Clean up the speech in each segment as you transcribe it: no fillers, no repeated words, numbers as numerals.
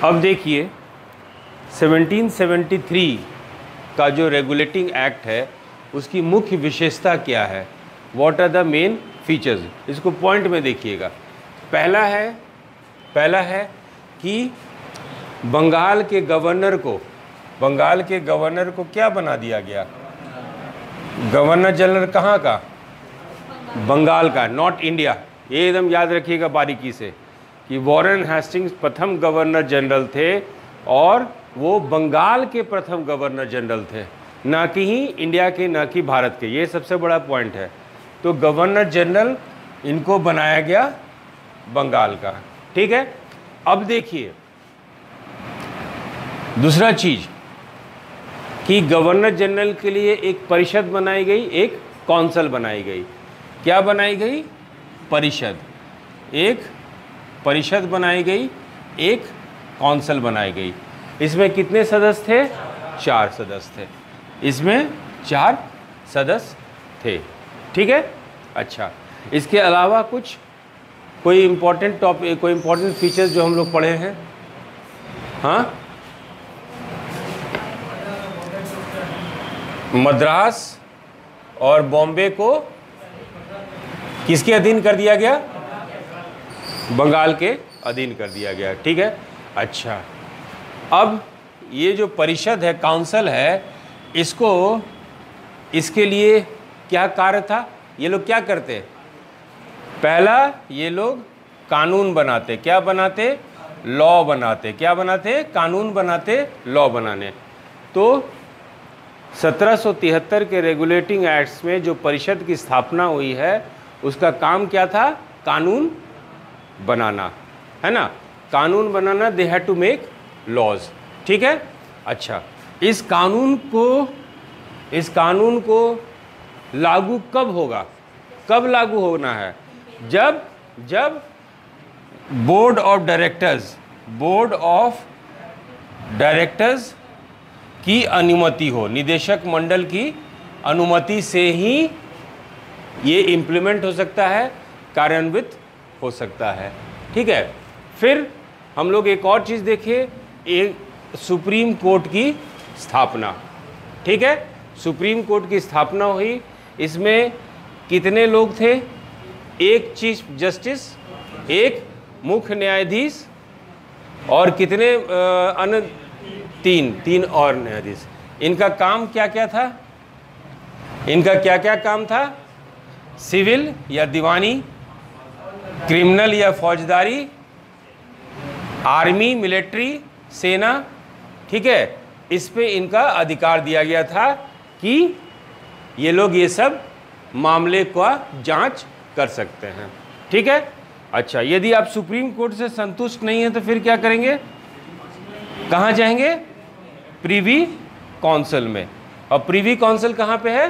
अब देखिए 1773 का जो रेगुलेटिंग एक्ट है उसकी मुख्य विशेषता क्या है, what are the main features, इसको पॉइंट में देखिएगा। पहला है कि बंगाल के गवर्नर को क्या बना दिया गया, गवर्नर जनरल कहाँ का, बंगाल का, नॉट इंडिया। ये एकदम याद रखिएगा बारीकी से कि वॉरेन हेस्टिंग्स प्रथम गवर्नर जनरल थे और वो बंगाल के प्रथम गवर्नर जनरल थे, ना कि ही इंडिया के, ना कि भारत के। ये सबसे बड़ा पॉइंट है। तो गवर्नर जनरल इनको बनाया गया बंगाल का, ठीक है। अब देखिए दूसरा चीज कि गवर्नर जनरल के लिए एक परिषद बनाई गई, एक काउंसिल बनाई गई। क्या बनाई गई, परिषद, एक परिषद बनाई गई, एक काउंसिल बनाई गई। इसमें कितने सदस्य थे, 4 सदस्य थे, इसमें 4 सदस्य थे, ठीक है। अच्छा, इसके अलावा कोई इम्पोर्टेंट टॉपिक, कोई इम्पोर्टेंट फीचर्स जो हम लोग पढ़े हैं? हाँ, मद्रास और बॉम्बे को किसके अधीन कर दिया गया, बंगाल के अधीन कर दिया गया, ठीक है। अच्छा, अब ये जो परिषद है, काउंसिल है, इसके लिए क्या कार्य था, ये लोग क्या करते, पहला ये लोग कानून बनाते, क्या बनाते, लॉ बनाते, क्या बनाते, कानून बनाते, लॉ बनाने। तो 1773 के रेगुलेटिंग एक्ट्स में जो परिषद की स्थापना हुई है उसका काम क्या था, कानून बनाना, है ना, कानून बनाना। They had to make laws, ठीक है। अच्छा, इस कानून को लागू कब होगा, कब लागू होना है, जब बोर्ड ऑफ डायरेक्टर्स की अनुमति हो, निदेशक मंडल की अनुमति से ही ये इम्प्लीमेंट हो सकता है, कार्यान्वित हो सकता है, ठीक है। फिर हम लोग एक और चीज़ देखिए, एक सुप्रीम कोर्ट की स्थापना, ठीक है। सुप्रीम कोर्ट की स्थापना हुई, इसमें कितने लोग थे, एक चीफ जस्टिस, एक मुख्य न्यायाधीश और कितने अन्य, तीन और न्यायाधीश। इनका काम क्या क्या था, सिविल या दीवानी, क्रिमिनल या फौजदारी, आर्मी, मिलिट्री, सेना, ठीक है। इस पे इनका अधिकार दिया गया था कि ये लोग ये सब मामले का जांच कर सकते हैं, ठीक है। अच्छा, यदि आप सुप्रीम कोर्ट से संतुष्ट नहीं है तो फिर क्या करेंगे, कहाँ जाएंगे, प्रिवी काउंसिल में। और प्रिवी काउंसिल कहाँ पे है,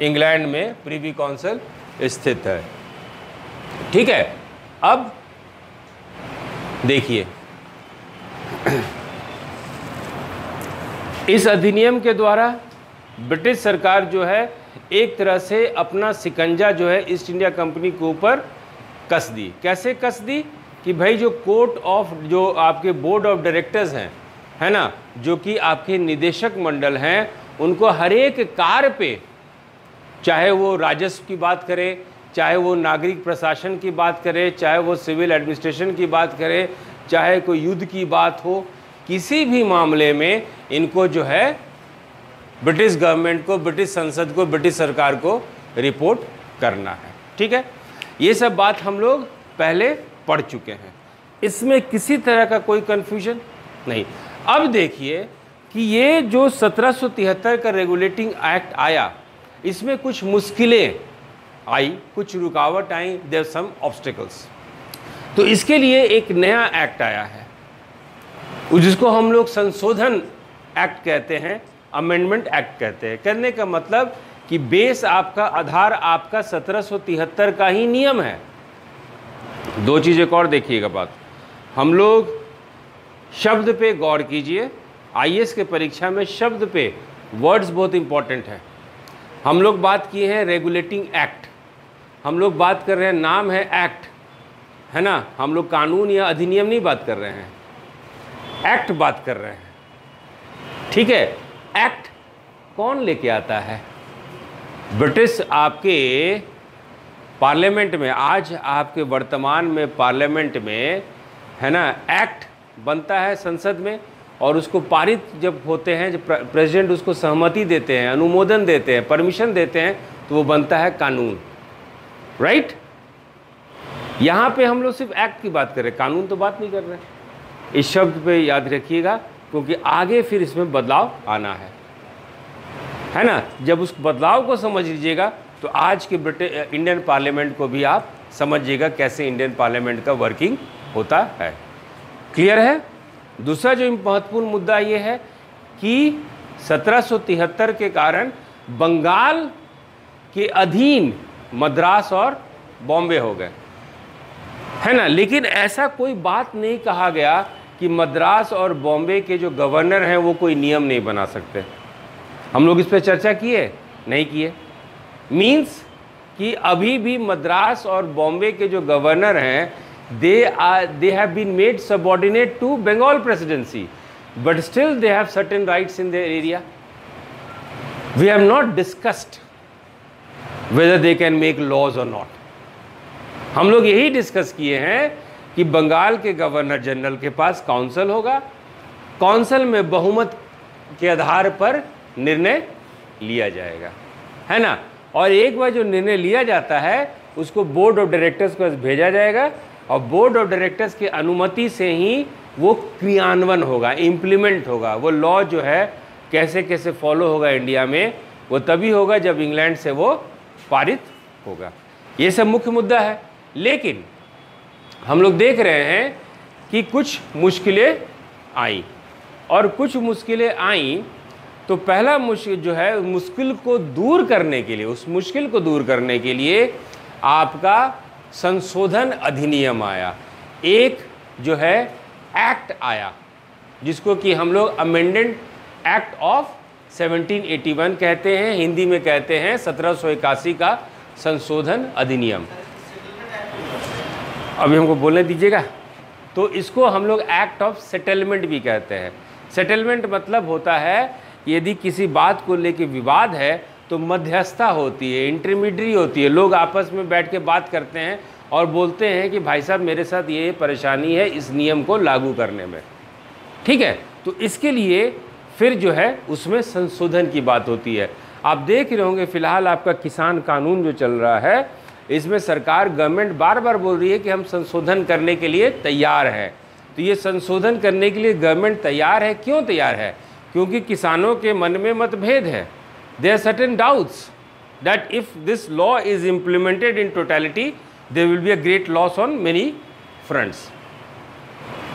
इंग्लैंड में प्रिवी काउंसिल स्थित है, ठीक है। अब देखिए इस अधिनियम के द्वारा ब्रिटिश सरकार जो है एक तरह से अपना शिकंजा जो है ईस्ट इंडिया कंपनी के ऊपर कस दी। कैसे कस दी कि भाई जो आपके बोर्ड ऑफ डायरेक्टर्स हैं, है ना, जो कि आपके निदेशक मंडल हैं, उनको हर एक कार्य पे, चाहे वो राजस्व की बात करें, चाहे वो नागरिक प्रशासन की बात करें, चाहे वो सिविल एडमिनिस्ट्रेशन की बात करें, चाहे कोई युद्ध की बात हो, किसी भी मामले में इनको जो है ब्रिटिश गवर्नमेंट को, ब्रिटिश संसद को, ब्रिटिश सरकार को रिपोर्ट करना है, ठीक है। ये सब बात हम लोग पहले पढ़ चुके हैं, इसमें किसी तरह का कोई कन्फ्यूजन नहीं। अब देखिए कि ये जो 1773 का रेगुलेटिंग एक्ट आया, इसमें कुछ मुश्किलें आई, कुछ रुकावट आई, देयर सम ऑब्स्टिकल्स। तो इसके लिए एक नया एक्ट आया है जिसको हम लोग संशोधन एक्ट कहते हैं, अमेंडमेंट एक्ट कहते हैं। कहने का मतलब कि बेस आपका, आधार आपका 1773 का ही नियम है। दो चीज़ एक और देखिएगा बात, हम लोग शब्द पे गौर कीजिए, आईएएस के परीक्षा में शब्द पे, वर्ड्स बहुत इंपॉर्टेंट है। हम लोग बात किए हैं रेगुलेटिंग एक्ट, हम लोग बात कर रहे हैं, नाम है एक्ट, है ना, हम लोग कानून या अधिनियम नहीं बात कर रहे हैं। एक्ट बात कर रहे हैं, ठीक है। एक्ट कौन लेके आता है? ब्रिटिश आपके पार्लियामेंट में, आज आपके वर्तमान में पार्लियामेंट में है ना, एक्ट बनता है संसद में, और उसको पारित जब होते हैं, जब प्रेसिडेंट उसको सहमति देते हैं, अनुमोदन देते हैं, परमिशन देते हैं, तो वो बनता है कानून, राइट। यहाँ पे हम लोग सिर्फ एक्ट की बात कर रहे हैं, कानून तो बात नहीं कर रहे हैं। इस शब्द पे याद रखिएगा, क्योंकि आगे फिर इसमें बदलाव आना है ना। जब उस बदलाव को समझ लीजिएगा तो आज के इंडियन पार्लियामेंट को भी आप समझिएगा कैसे इंडियन पार्लियामेंट का वर्किंग होता है। क्लियर है? दूसरा जो महत्वपूर्ण मुद्दा ये है कि 1773 के कारण बंगाल के अधीन मद्रास और बॉम्बे हो गए, है ना। लेकिन ऐसा कोई बात नहीं कहा गया कि मद्रास और बॉम्बे के जो गवर्नर हैं वो कोई नियम नहीं बना सकते। हम लोग इस पर चर्चा किए? नहीं किए। मीन्स कि अभी भी मद्रास और बॉम्बे के जो गवर्नर हैं, they have been made subordinate to Bengal presidency, but still they have certain rights in their area. We have not discussed whether they can make laws or not. हम लोग यही डिस्कस किए हैं कि बंगाल के गवर्नर जनरल के पास council होगा, council में बहुमत के आधार पर निर्णय लिया जाएगा, है ना। और एक बार जो निर्णय लिया जाता है उसको बोर्ड ऑफ डायरेक्टर्स को भेजा जाएगा, और बोर्ड ऑफ डायरेक्टर्स की अनुमति से ही वो क्रियान्वयन होगा, इम्प्लीमेंट होगा। वो लॉ जो है कैसे कैसे फॉलो होगा इंडिया में, वो तभी होगा जब इंग्लैंड से वो पारित होगा। ये सब मुख्य मुद्दा है। लेकिन हम लोग देख रहे हैं कि कुछ मुश्किलें आई, और कुछ मुश्किलें आई तो पहला मुश्किल जो है, मुश्किल को दूर करने के लिए, उस मुश्किल को दूर करने के लिए आपका संशोधन अधिनियम आया। एक जो है एक्ट आया जिसको कि हम लोग अमेंडेड एक्ट ऑफ 1781 कहते हैं, हिंदी में कहते हैं 1781 का संशोधन अधिनियम। अभी हमको बोलने दीजिएगा। तो इसको हम लोग एक्ट ऑफ सेटलमेंट भी कहते हैं। सेटलमेंट मतलब होता है कि यदि किसी बात को लेके विवाद है तो मध्यस्थता होती है, इंटरमीडिएट होती है। लोग आपस में बैठ के बात करते हैं और बोलते हैं कि भाई साहब मेरे साथ ये परेशानी है इस नियम को लागू करने में, ठीक है। तो इसके लिए फिर जो है उसमें संशोधन की बात होती है। आप देख रहे होंगे फिलहाल आपका किसान कानून जो चल रहा है, इसमें सरकार गवर्नमेंट बार बार बोल रही है कि हम संशोधन करने के लिए तैयार हैं। तो ये संशोधन करने के लिए गवर्नमेंट तैयार है। क्यों तैयार है? क्योंकि किसानों के मन में मतभेद है। There are certain doubts that if this law is implemented in totality there will be a great loss on many fronts.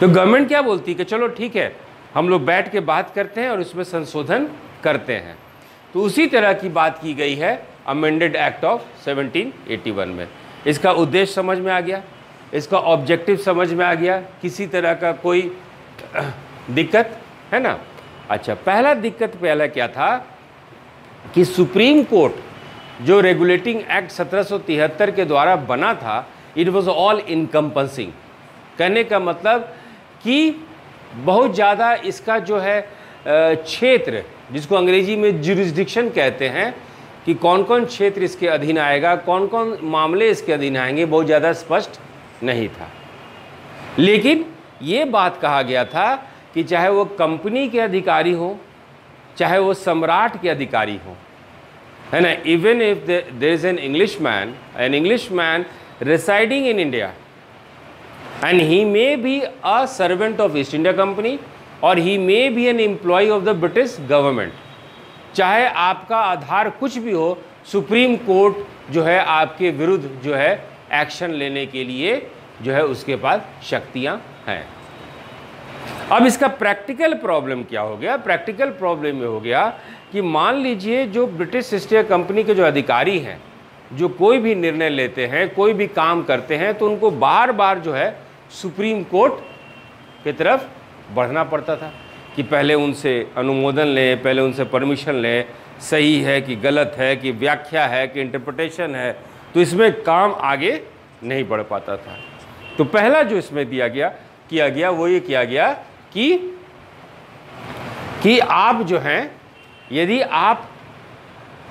तो गवर्नमेंट क्या बोलती है कि चलो ठीक है, हम लोग बैठ के बात करते हैं और इसमें संशोधन करते हैं। तो उसी तरह की बात की गई है अमेंडेड एक्ट ऑफ 1781 में। इसका उद्देश्य समझ में आ गया, इसका ऑब्जेक्टिव समझ में आ गया, किसी तरह का कोई दिक्कत है ना। अच्छा, पहला दिक्कत क्या था कि सुप्रीम कोर्ट जो रेगुलेटिंग एक्ट 1773 के द्वारा बना था, इट वाज ऑल इनकम्पसिंग। कहने का मतलब कि बहुत ज़्यादा इसका जो है क्षेत्र, जिसको अंग्रेजी में जुरिस्डिक्शन कहते हैं, कि कौन कौन क्षेत्र इसके अधीन आएगा, कौन कौन मामले इसके अधीन आएंगे, बहुत ज़्यादा स्पष्ट नहीं था। लेकिन ये बात कहा गया था कि चाहे वो कंपनी के अधिकारी हो, चाहे वो सम्राट के अधिकारी हो, है ना, even if there is an Englishman residing in India and he may be a servant of East India Company or he may be an employee of the British government, चाहे आपका आधार कुछ भी हो, सुप्रीम कोर्ट जो है आपके विरुद्ध जो है एक्शन लेने के लिए जो है उसके पास शक्तियां हैं। अब इसका प्रैक्टिकल प्रॉब्लम क्या हो गया? प्रैक्टिकल प्रॉब्लम ये हो गया कि मान लीजिए जो ब्रिटिश ईस्ट इंडिया कंपनी के जो अधिकारी हैं, जो कोई भी निर्णय लेते हैं, कोई भी काम करते हैं, तो उनको बार बार जो है सुप्रीम कोर्ट की तरफ बढ़ना पड़ता था कि पहले उनसे अनुमोदन लें, पहले उनसे परमिशन लें, सही है कि गलत है, कि व्याख्या है कि इंटरप्रिटेशन है। तो इसमें काम आगे नहीं बढ़ पाता था। तो पहला जो इसमें किया गया वो ये किया गया कि कि आप जो हैं, यदि आप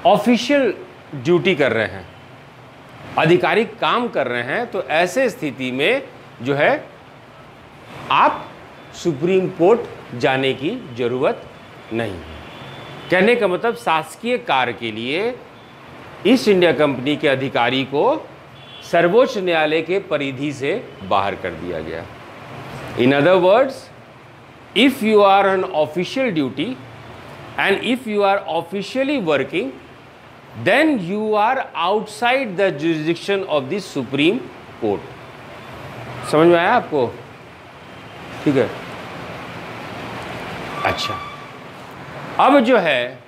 ऑफिशियल ड्यूटी कर रहे हैं, आधिकारिक काम कर रहे हैं, तो ऐसे स्थिति में जो है आप सुप्रीम कोर्ट जाने की जरूरत नहीं है। कहने का मतलब शासकीय कार्य के लिए ईस्ट इंडिया कंपनी के अधिकारी को सर्वोच्च न्यायालय के परिधि से बाहर कर दिया गया। In other words, if you are on official duty and if you are officially working, then you are outside the jurisdiction of the Supreme Court. समझ में आया आपको? ठीक है। अच्छा, अब जो है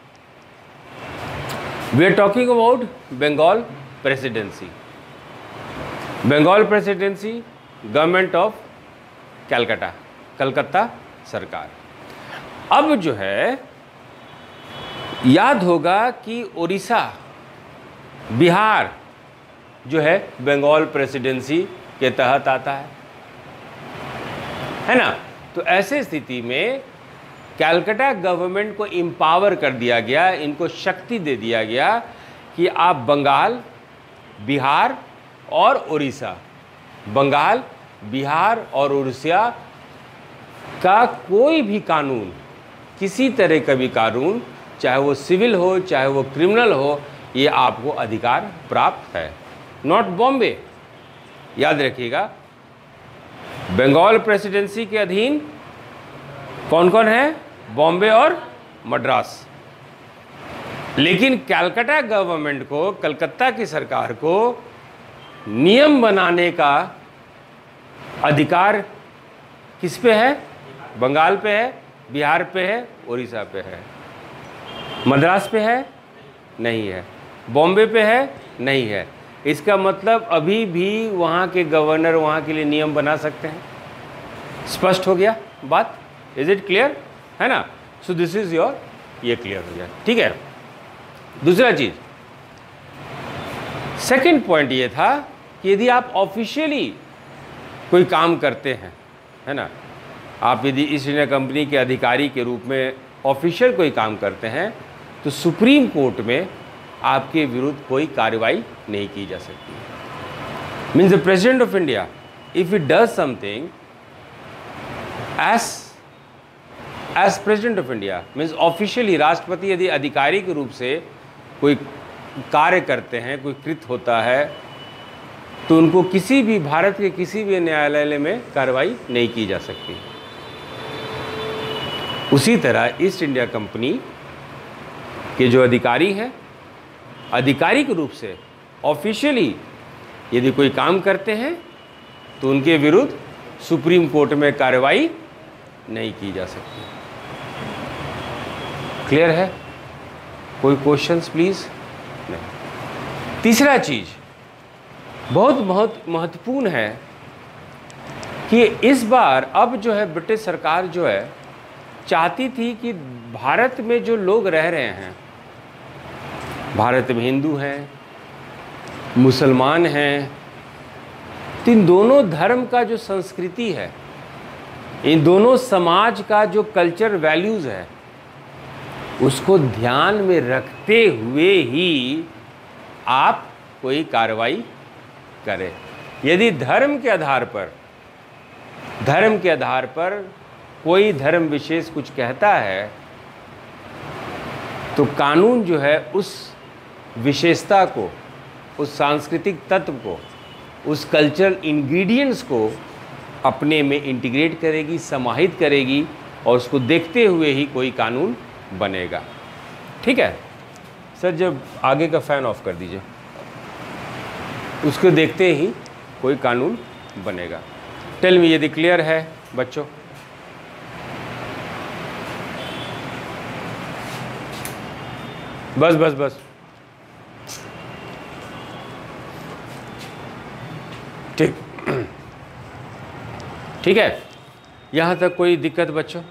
we are talking about Bengal presidency. Bengal presidency, government of Calcutta, Calcutta सरकार। अब जो है याद होगा कि उड़ीसा, बिहार जो है बंगाल प्रेसिडेंसी के तहत आता है ना। तो ऐसे स्थिति में कलकत्ता गवर्नमेंट को एम्पावर कर दिया गया, इनको शक्ति दे दिया गया कि आप बंगाल, बिहार और उड़ीसा, बंगाल, बिहार और उड़ीसा का कोई भी कानून, किसी तरह का भी कानून, चाहे वो सिविल हो चाहे वो क्रिमिनल हो, ये आपको अधिकार प्राप्त है। नॉट बॉम्बे, याद रखिएगा। बंगाल प्रेसिडेंसी के अधीन कौन कौन है? बॉम्बे और मद्रास। लेकिन कलकत्ता गवर्नमेंट को, कलकत्ता की सरकार को नियम बनाने का अधिकार किस पे है? बंगाल पे है, बिहार पे है, उड़ीसा पे है। मद्रास पे है? नहीं है। बॉम्बे पे है? नहीं है। इसका मतलब अभी भी वहाँ के गवर्नर वहाँ के लिए नियम बना सकते हैं। स्पष्ट हो गया बात? Is it clear? है ना। सो दिस इज योर, ये क्लियर हो गया। ठीक है। दूसरा चीज, सेकंड पॉइंट ये था कि यदि आप ऑफिशियली कोई काम करते हैं, है ना, आप यदि ईस्ट इंडिया कंपनी के अधिकारी के रूप में ऑफिशियल कोई काम करते हैं, तो सुप्रीम कोर्ट में आपके विरुद्ध कोई कार्रवाई नहीं की जा सकती। Means the president of India, if it does something as president of India, means officially राष्ट्रपति यदि अधिकारी के रूप से कोई कार्य करते हैं, कोई कृत होता है, तो उनको किसी भी, भारत के किसी भी न्यायालय में कार्रवाई नहीं की जा सकती। उसी तरह ईस्ट इंडिया कंपनी के जो अधिकारी हैं, आधिकारिक रूप से ऑफिशियली यदि कोई काम करते हैं, तो उनके विरुद्ध सुप्रीम कोर्ट में कार्रवाई नहीं की जा सकती। क्लियर है? कोई क्वेश्चंस प्लीज? नहीं। तीसरा चीज बहुत महत्वपूर्ण है कि इस बार अब जो है ब्रिटिश सरकार जो है चाहती थी कि भारत में जो लोग रह रहे हैं, भारत में हिंदू हैं, मुसलमान हैं, तो इन दोनों धर्म का जो संस्कृति है, इन दोनों समाज का जो कल्चर वैल्यूज़ है, उसको ध्यान में रखते हुए ही आप कोई कार्रवाई करें। यदि धर्म के आधार पर कोई धर्म विशेष कुछ कहता है, तो कानून जो है उस विशेषता को, उस सांस्कृतिक तत्व को, उस कल्चरल इंग्रेडिएंट्स को अपने में इंटीग्रेट करेगी, समाहित करेगी, और उसको देखते हुए ही कोई कानून बनेगा। ठीक है सर, जब आगे का फैन ऑफ कर दीजिए, उसको देखते ही कोई कानून बनेगा। टेल मी, यदि क्लियर है बच्चों? बस बस बस, ठीक ठीक है। यहाँ तक कोई दिक्कत बच्चों?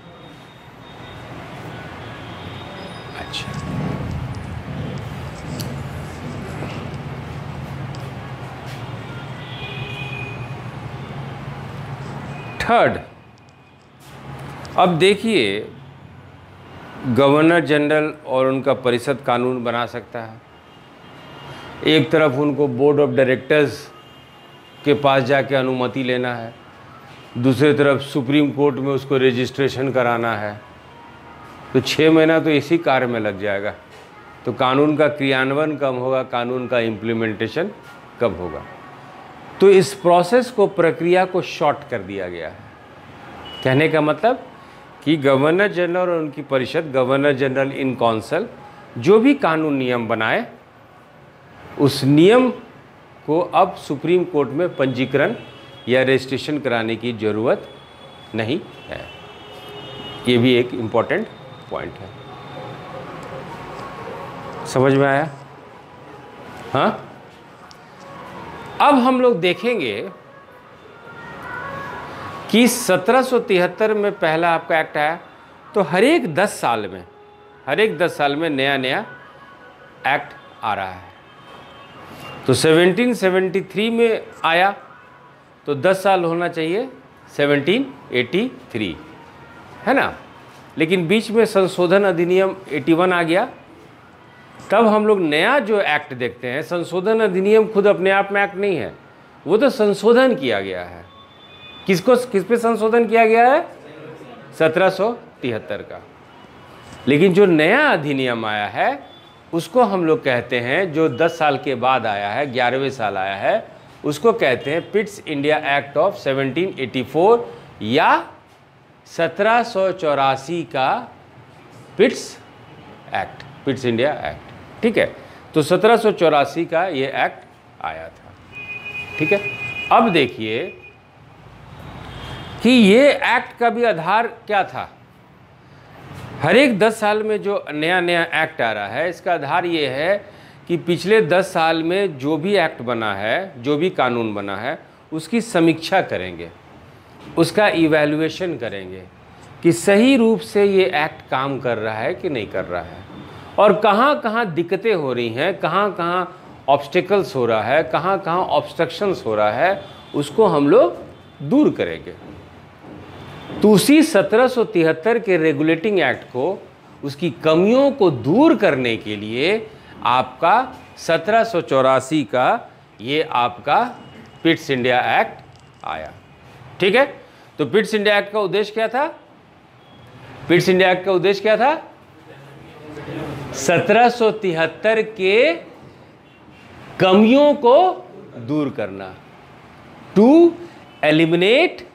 अच्छा, थर्ड, अब देखिए गवर्नर जनरल और उनका परिषद कानून बना सकता है। एक तरफ उनको बोर्ड ऑफ डायरेक्टर्स के पास जाके अनुमति लेना है, दूसरी तरफ सुप्रीम कोर्ट में उसको रजिस्ट्रेशन कराना है। तो 6 महीना तो इसी कार्य में लग जाएगा। तो कानून का क्रियान्वयन कब होगा, कानून का इम्प्लीमेंटेशन कब होगा। तो इस प्रोसेस को, प्रक्रिया को शॉर्ट कर दिया गया है। कहने का मतलब कि गवर्नर जनरल और उनकी परिषद, गवर्नर जनरल इन काउंसिल, जो भी कानून नियम बनाए, उस नियम को अब सुप्रीम कोर्ट में पंजीकरण या रजिस्ट्रेशन कराने की ज़रूरत नहीं है। ये भी एक इम्पॉर्टेंट पॉइंट है। समझ में आया? हाँ, अब हम लोग देखेंगे कि 1773 में पहला आपका एक्ट आया। तो हर एक 10 साल में नया नया एक्ट आ रहा है। तो 1773 में आया तो 10 साल होना चाहिए 1783, है ना। लेकिन बीच में संशोधन अधिनियम 81 आ गया। तब हम लोग नया जो एक्ट देखते हैं, संशोधन अधिनियम खुद अपने आप में एक्ट नहीं है, वो तो संशोधन किया गया है। किस पे संशोधन किया गया है? 1773 का। लेकिन जो नया अधिनियम आया है उसको हम लोग कहते हैं, जो 10 साल के बाद आया है, 11वें साल आया है, उसको कहते हैं पिट्स इंडिया एक्ट ऑफ 1784 या 1784 का पिट्स एक्ट, पिट्स इंडिया एक्ट। ठीक है, तो 1784 का ये एक्ट आया था। ठीक है, अब देखिए कि ये एक्ट का भी आधार क्या था। हर एक 10 साल में जो नया नया एक्ट आ रहा है, इसका आधार ये है कि पिछले 10 साल में जो भी एक्ट बना है, जो भी कानून बना है, उसकी समीक्षा करेंगे, उसका इवैल्यूएशन करेंगे कि सही रूप से ये एक्ट काम कर रहा है कि नहीं कर रहा है, और कहाँ कहाँ दिक्कतें हो रही हैं, कहाँ कहाँ ऑब्स्टिकल्स हो रहा है, कहाँ कहाँ ऑब्स्ट्रक्शंस हो रहा है, उसको हम लोग दूर करेंगे। तो उसी 1773 के रेगुलेटिंग एक्ट को, उसकी कमियों को दूर करने के लिए आपका 1784 का ये आपका पिट्स इंडिया एक्ट आया। ठीक है, तो पिट्स इंडिया एक्ट का उद्देश्य क्या था? पिट्स इंडिया एक्ट का उद्देश्य क्या था? 1773 के कमियों को दूर करना, to eliminate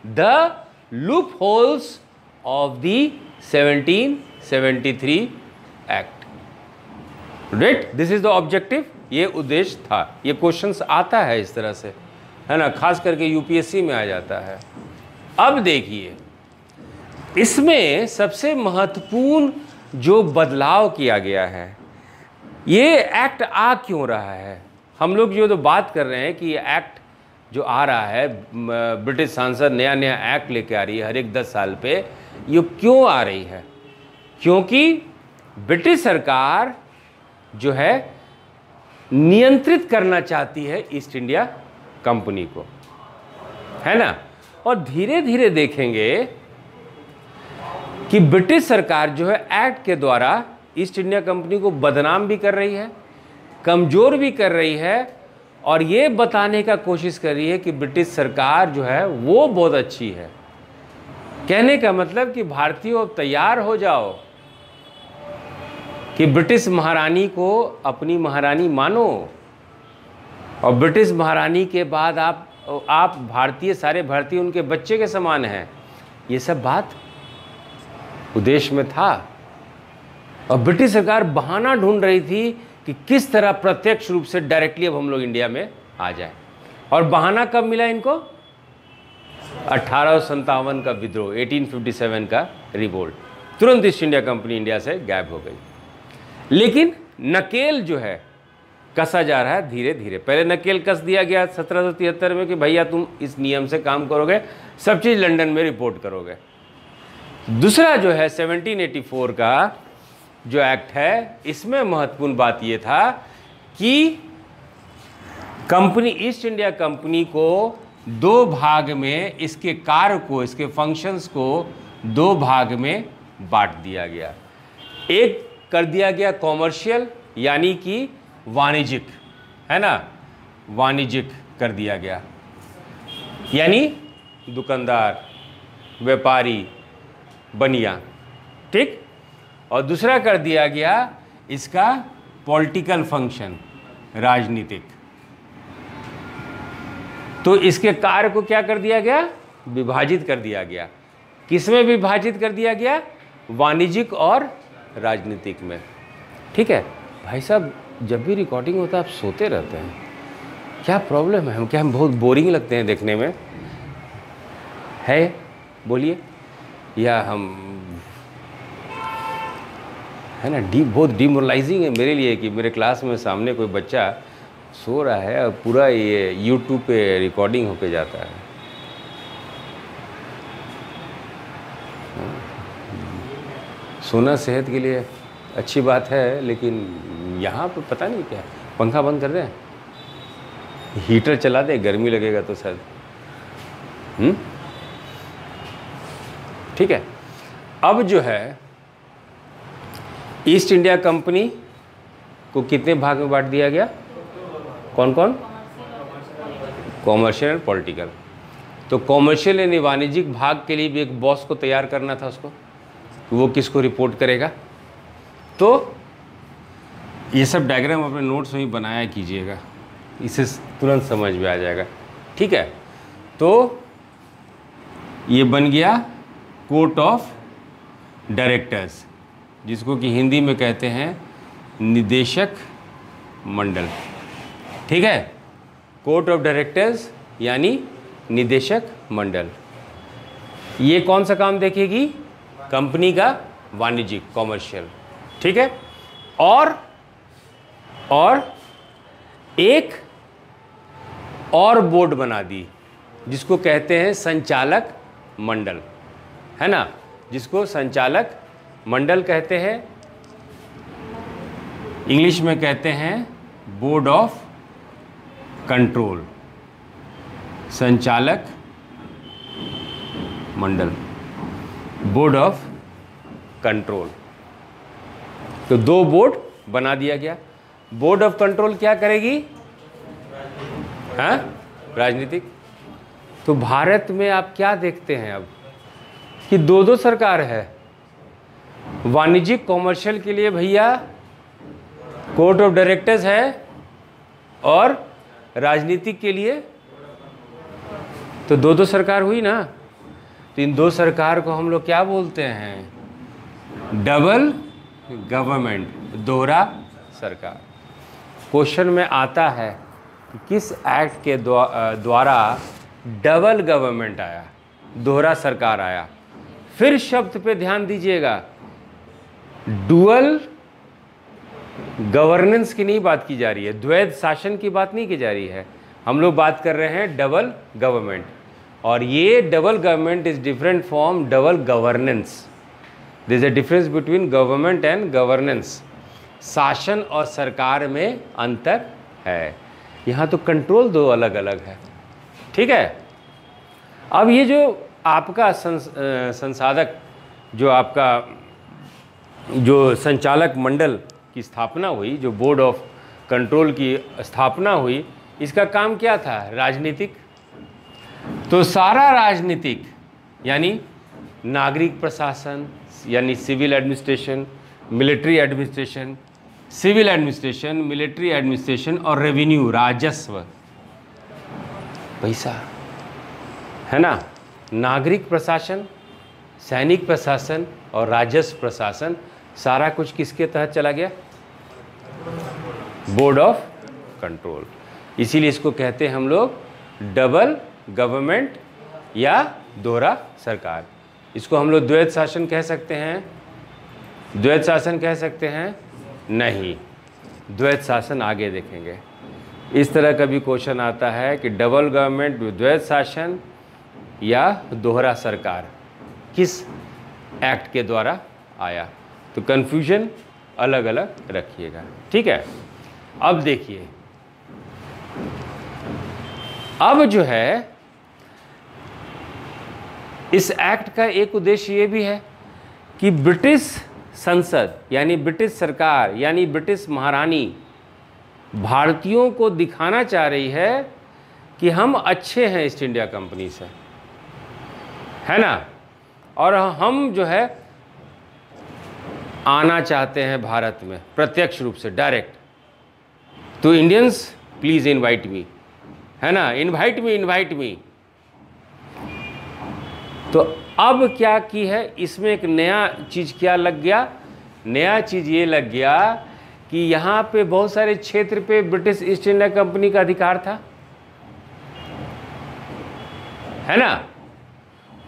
the loopholes of the 1773 act. Right, this is the objective. ये उद्देश्य था। ये क्वेश्चंस आता है इस तरह से, है ना, खास करके यूपीएससी में आ जाता है। अब देखिए, इसमें सबसे महत्वपूर्ण जो बदलाव किया गया है, ये एक्ट आ क्यों रहा है? हम लोग जो बात कर रहे हैं कि ये एक्ट जो आ रहा है, ब्रिटिश सांसद नया नया एक्ट लेके आ रही है हर एक 10 साल पे, ये क्यों आ रही है? क्योंकि ब्रिटिश सरकार जो है नियंत्रित करना चाहती है ईस्ट इंडिया कंपनी को, है ना। और धीरे धीरे देखेंगे कि ब्रिटिश सरकार जो है एक्ट के द्वारा ईस्ट इंडिया कंपनी को बदनाम भी कर रही है, कमज़ोर भी कर रही है, और ये बताने का कोशिश कर रही है कि ब्रिटिश सरकार जो है वो बहुत अच्छी है। कहने का मतलब कि भारतीयों तैयार हो जाओ कि ब्रिटिश महारानी को अपनी महारानी मानो, और ब्रिटिश महारानी के बाद आप भारतीय, सारे भारतीय उनके बच्चे के समान हैं। ये सब बात उद्देश्य में था। और ब्रिटिश सरकार बहाना ढूंढ रही थी कि किस तरह प्रत्यक्ष रूप से डायरेक्टली अब हम लोग इंडिया में आ जाए। और बहाना कब मिला इनको? 1857 का विद्रोह, 1857 का रिवोल्ट। तुरंत ईस्ट इंडिया कंपनी इंडिया से गायब हो गई। लेकिन नकेल जो है कसा जा रहा है धीरे धीरे। पहले नकेल कस दिया गया 1773 में कि भैया तुम इस नियम से काम करोगे, सब चीज़ लंदन में रिपोर्ट करोगे। दूसरा जो है 1784 का जो एक्ट है, इसमें महत्वपूर्ण बात ये था कि कंपनी, ईस्ट इंडिया कंपनी को 2 भाग में, इसके कार्य को, इसके फंक्शंस को 2 भाग में बांट दिया गया। एक कर दिया गया कॉमर्शियल, यानी कि वाणिज्यिक, है ना, वाणिज्यिक कर दिया गया, यानी दुकानदार, व्यापारी, बनिया, ठीक। और दूसरा कर दिया गया इसका पॉलिटिकल फंक्शन, राजनीतिक। तो इसके कार्य को क्या कर दिया गया, विभाजित कर दिया गया। किसमें विभाजित कर दिया गया, वाणिज्यिक और राजनीतिक में, ठीक है। भाई साहब जब भी रिकॉर्डिंग होता है आप सोते रहते हैं, क्या प्रॉब्लम है, हम बहुत बोरिंग लगते हैं देखने में, है बोलिए, या हम, है ना, बहुत डिमोरलाइजिंग है मेरे लिए कि मेरे क्लास में सामने कोई बच्चा सो रहा है और पूरा ये यूट्यूब पे रिकॉर्डिंग होके जाता है। सोना सेहत के लिए अच्छी बात है, लेकिन यहाँ पे पता नहीं क्या, पंखा बंद कर दें, हीटर चला दें, गर्मी लगेगा तो शायद, ठीक है। अब जो है ईस्ट इंडिया कंपनी को कितने भाग में बांट दिया गया, कौन कौन, कॉमर्शियल एंड पॉलिटिकल। तो कॉमर्शियल यानी वाणिज्यिक भाग के लिए भी एक बॉस को तैयार करना था उसको, वो किसको रिपोर्ट करेगा। तो ये सब डायग्राम अपने नोट्स में ही बनाया कीजिएगा, इसे तुरंत समझ में आ जाएगा, ठीक है। तो ये बन गया कोर्ट ऑफ डायरेक्टर्स, जिसको कि हिंदी में कहते हैं निदेशक मंडल, ठीक है। कोर्ट ऑफ डायरेक्टर्स यानी निदेशक मंडल। ये कौन सा काम देखेगी, कंपनी का वाणिज्यिक, कॉमर्शियल, ठीक है। और एक और बोर्ड बना दी जिसको कहते हैं संचालक मंडल, है ना, जिसको संचालक मंडल कहते हैं, इंग्लिश में कहते हैं बोर्ड ऑफ कंट्रोल, संचालक मंडल, बोर्ड ऑफ कंट्रोल। तो दो बोर्ड बना दिया गया। बोर्ड ऑफ कंट्रोल क्या करेगी, हाँ, राजनीतिक। तो भारत में आप क्या देखते हैं अब कि दो दो सरकार है, वाणिज्यिक कॉमर्शियल के लिए भैया कोर्ट ऑफ डायरेक्टर्स है, और राजनीतिक के लिए तो दो दो सरकार हुई ना। तो इन दो सरकार को हम लोग क्या बोलते हैं, डबल गवर्नमेंट, दोहरा सरकार। क्वेश्चन में आता है कि किस एक्ट के द्वारा डबल गवर्नमेंट आया, दोहरा सरकार आया। फिर शब्द पे ध्यान दीजिएगा, डुअल गवर्नेंस की नहीं बात की जा रही है, द्वैध शासन की बात नहीं की जा रही है, हम लोग बात कर रहे हैं डबल गवर्नमेंट। और ये double government is different from double governance. There is a difference between government and governance. शासन और सरकार में अंतर है, यहाँ तो कंट्रोल दो अलग अलग है, ठीक है। अब ये जो आपका संसाधक, जो आपका जो संचालक मंडल की स्थापना हुई, जो बोर्ड ऑफ कंट्रोल की स्थापना हुई, इसका काम क्या था, राजनीतिक। तो सारा राजनीतिक यानी नागरिक प्रशासन यानी civil administration, military administration, civil administration, military administration और रेवेन्यू, राजस्व, पैसा, है ना। नागरिक प्रशासन, सैनिक प्रशासन और राजस्व प्रशासन, सारा कुछ किसके तहत चला गया, बोर्ड ऑफ कंट्रोल। इसीलिए इसको कहते हैं हम लोग डबल गवर्नमेंट या दोहरा सरकार। इसको हम लोग द्वैध शासन कह सकते हैं, द्वैध शासन कह सकते हैं नहीं, द्वैध शासन आगे देखेंगे। इस तरह का भी क्वेश्चन आता है कि डबल गवर्नमेंट, द्वैध शासन या दोहरा सरकार किस एक्ट के द्वारा आया। तो कन्फ्यूजन अलग अलग रखिएगा, ठीक है। अब देखिए, अब जो है इस एक्ट का एक उद्देश्य ये भी है कि ब्रिटिश संसद यानी ब्रिटिश सरकार यानी ब्रिटिश महारानी भारतीयों को दिखाना चाह रही है कि हम अच्छे हैं ईस्ट इंडिया कंपनी से, है ना, और हम जो है आना चाहते हैं भारत में प्रत्यक्ष रूप से डायरेक्ट। तो इंडियंस प्लीज इनवाइट मी, है ना, इनवाइट मी। तो अब क्या की है, इसमें एक नया चीज क्या लग गया, नया चीज ये लग गया कि यहाँ पे बहुत सारे क्षेत्र पे ब्रिटिश ईस्ट इंडिया कंपनी का अधिकार था, है ना।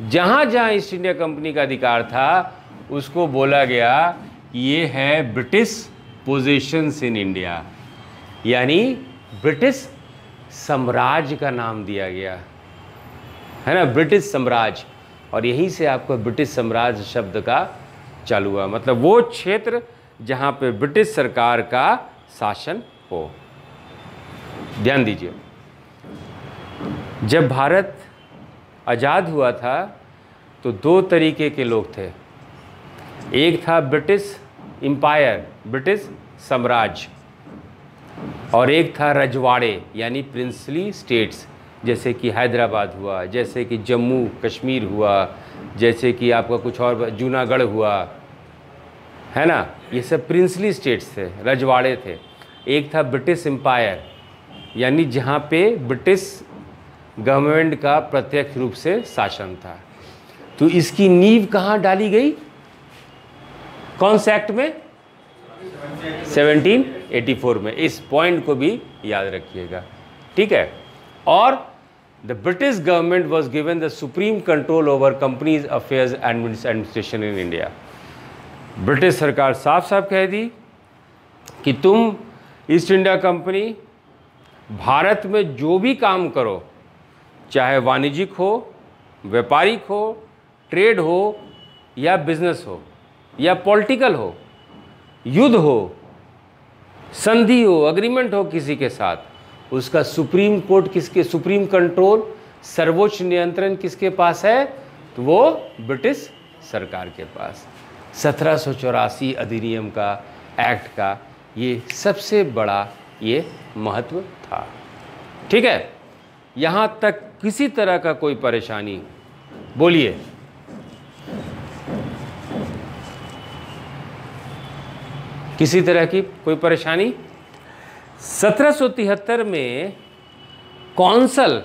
जहां जहां ईस्ट इंडिया कंपनी का अधिकार था उसको बोला गया ये है ब्रिटिश पोजीशंस इन इंडिया, यानी ब्रिटिश साम्राज्य का नाम दिया गया, है ना, ब्रिटिश साम्राज्य। और यहीं से आपको ब्रिटिश साम्राज्य शब्द का चालू हुआ, मतलब वो क्षेत्र जहां पे ब्रिटिश सरकार का शासन हो। ध्यान दीजिए, जब भारत आज़ाद हुआ था तो दो तरीके के लोग थे। एक था ब्रिटिश एम्पायर, ब्रिटिश साम्राज्य, और एक था रजवाड़े यानी प्रिंसली स्टेट्स, जैसे कि हैदराबाद हुआ, जैसे कि जम्मू कश्मीर हुआ, जैसे कि आपका कुछ और जूनागढ़ हुआ, है ना, ये सब प्रिंसली स्टेट्स थे, रजवाड़े थे। एक था ब्रिटिश एम्पायर यानी जहाँ पे ब्रिटिश गवर्नमेंट का प्रत्यक्ष रूप से शासन था। तो इसकी नींव कहाँ डाली गई, कौन से एक्ट में, 1784 में। इस पॉइंट को भी याद रखिएगा, ठीक है। और the British government was given the supreme control over companies affairs administration in India. British सरकार साफ साफ कह दी कि तुम ईस्ट इंडिया कंपनी भारत में जो भी काम करो, चाहे वाणिज्यिक हो, व्यापारिक हो, ट्रेड हो या बिजनेस हो या पॉलिटिकल हो, युद्ध हो, संधि हो, अग्रीमेंट हो किसी के साथ, उसका सुप्रीम कोर्ट किसके, सुप्रीम कंट्रोल, सर्वोच्च नियंत्रण किसके पास है, तो वो ब्रिटिश सरकार के पास। 1784 अधिनियम का, एक्ट का ये सबसे बड़ा ये महत्व था, ठीक है। यहाँ तक किसी तरह का कोई परेशानी, बोलिए, किसी तरह की कोई परेशानी। 1773 में कौंसल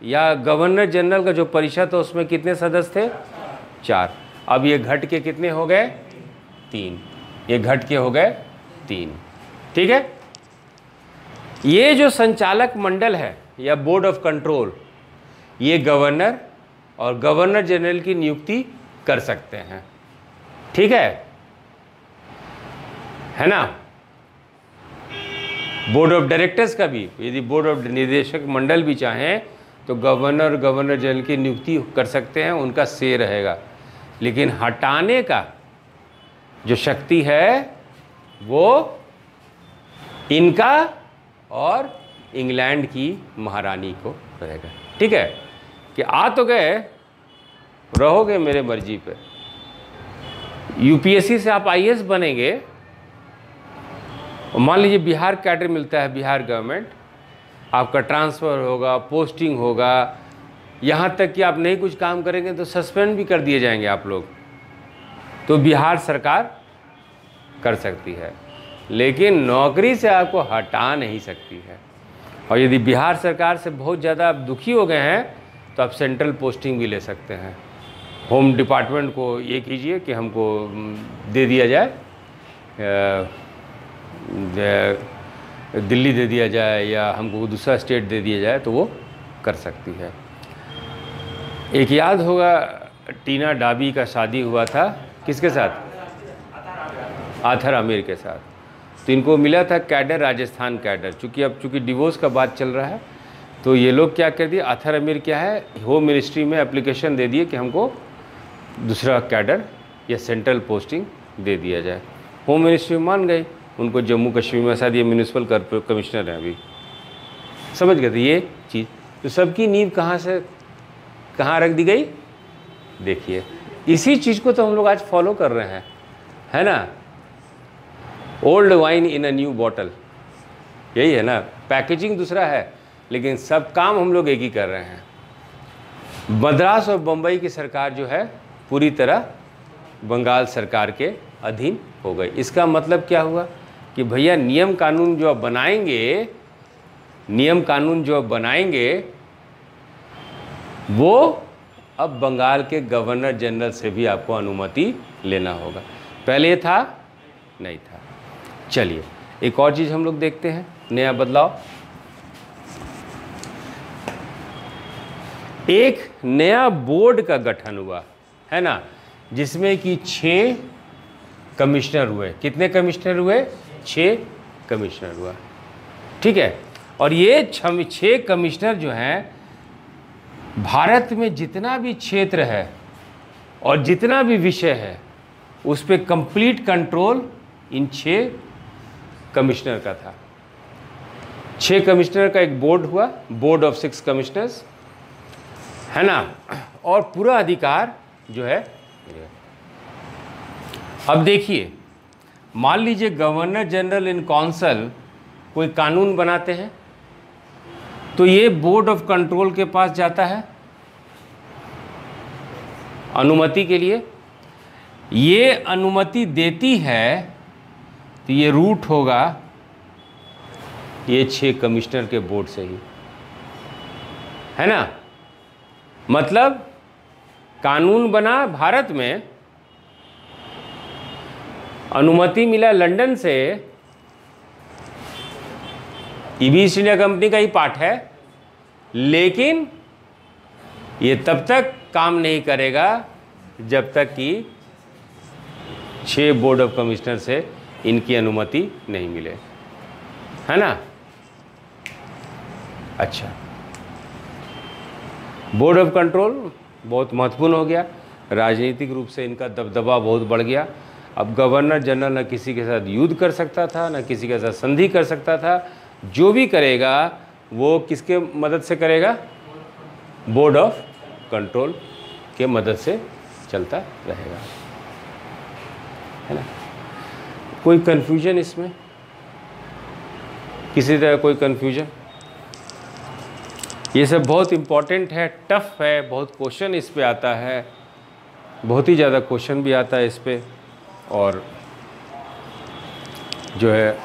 या गवर्नर जनरल का जो परिषद था उसमें कितने सदस्य थे, 4। अब ये घट के कितने हो गए, 3। ये घट के हो गए 3, ठीक है। ये जो संचालक मंडल है या बोर्ड ऑफ कंट्रोल, ये गवर्नर और गवर्नर जनरल की नियुक्ति कर सकते हैं, ठीक है ना। बोर्ड ऑफ डायरेक्टर्स का भी, यदि बोर्ड ऑफ निदेशक मंडल भी चाहें तो गवर्नर जनरल की नियुक्ति कर सकते हैं, उनका से रहेगा। लेकिन हटाने का जो शक्ति है वो इनका और इंग्लैंड की महारानी को रहेगा, ठीक है। कि आ तो गए, रहोगे मेरे मर्जी पे। यूपीएससी से आप आईएएस बनेंगे, मान लीजिए बिहार कैडर मिलता है, बिहार गवर्नमेंट, आपका ट्रांसफ़र होगा, पोस्टिंग होगा, यहाँ तक कि आप नहीं कुछ काम करेंगे तो सस्पेंड भी कर दिए जाएंगे आप लोग, तो बिहार सरकार कर सकती है, लेकिन नौकरी से आपको हटा नहीं सकती है। और यदि बिहार सरकार से बहुत ज़्यादा आप दुखी हो गए हैं तो आप सेंट्रल पोस्टिंग भी ले सकते हैं। होम डिपार्टमेंट को ये कीजिए कि हमको दे दिया जाए, दिल्ली दे दिया जाए या हमको दूसरा स्टेट दे दिया जाए, तो वो कर सकती है। एक याद होगा, टीना डाबी का शादी हुआ था किसके साथ, आथर आमिर के साथ। तो इनको मिला था कैडर, राजस्थान कैडर। चूँकि डिवोर्स का बात चल रहा है तो ये लोग क्या कर दिए, आथर आमिर क्या है, होम मिनिस्ट्री में एप्लीकेशन दे दिए कि हमको दूसरा कैडर या सेंट्रल पोस्टिंग दे दिया जाए। होम मिनिस्ट्री मान गई, उनको जम्मू कश्मीर में शायद ये म्यूनिसिपल कमिश्नर हैं अभी, समझ गए थे ये चीज़। तो सबकी नींव कहाँ रख दी गई, देखिए इसी चीज़ को तो हम लोग आज फॉलो कर रहे हैं। है ना, old wine in a new bottle, यही है ना। पैकेजिंग दूसरा है लेकिन सब काम हम लोग एक ही कर रहे हैं। मद्रास और बम्बई की सरकार जो है पूरी तरह बंगाल सरकार के अधीन हो गई। इसका मतलब क्या हुआ कि भैया नियम कानून जो आप बनाएंगे, नियम कानून जो आप बनाएंगे वो अब बंगाल के गवर्नर जनरल से भी आपको अनुमति लेना होगा। पहले ये था नहीं था। चलिए एक और चीज़ हम लोग देखते हैं, नया बदलाव। एक नया बोर्ड का गठन हुआ, है ना, जिसमें कि 6 कमिश्नर हुए। कितने कमिश्नर हुए? 6 कमिश्नर हुआ, ठीक है। और ये 6 कमिश्नर जो हैं, भारत में जितना भी क्षेत्र है और जितना भी विषय है उस पर कंप्लीट कंट्रोल इन 6 कमिश्नर का था। 6 कमिश्नर का एक बोर्ड हुआ, बोर्ड ऑफ 6 कमिश्नर्स, है ना, और पूरा अधिकार जो है। अब देखिए, मान लीजिए गवर्नर जनरल इन काउंसिल कोई कानून बनाते हैं तो ये बोर्ड ऑफ कंट्रोल के पास जाता है अनुमति के लिए। ये अनुमति देती है तो ये रूट होगा ये 6 कमिश्नर के बोर्ड से ही, है ना। मतलब कानून बना भारत में, अनुमति मिला लंदन से, ये भी ईस्ट इंडिया कंपनी का ही पार्ट है, लेकिन ये तब तक काम नहीं करेगा जब तक कि 6 बोर्ड ऑफ कमिश्नर से इनकी अनुमति नहीं मिले, है ना। अच्छा, बोर्ड ऑफ कंट्रोल बहुत महत्वपूर्ण हो गया, राजनीतिक रूप से इनका दबदबा बहुत बढ़ गया। अब गवर्नर जनरल न किसी के साथ युद्ध कर सकता था, न किसी के साथ संधि कर सकता था। जो भी करेगा वो किसके मदद से करेगा? बोर्ड ऑफ कंट्रोल के मदद से चलता रहेगा, है ना। कोई कन्फ्यूजन इसमें? किसी तरह कोई कन्फ्यूजन? ये सब बहुत इम्पॉर्टेंट है, टफ है, बहुत क्वेश्चन इस पे आता है, बहुत ही ज़्यादा क्वेश्चन भी आता है इस पे, और जो है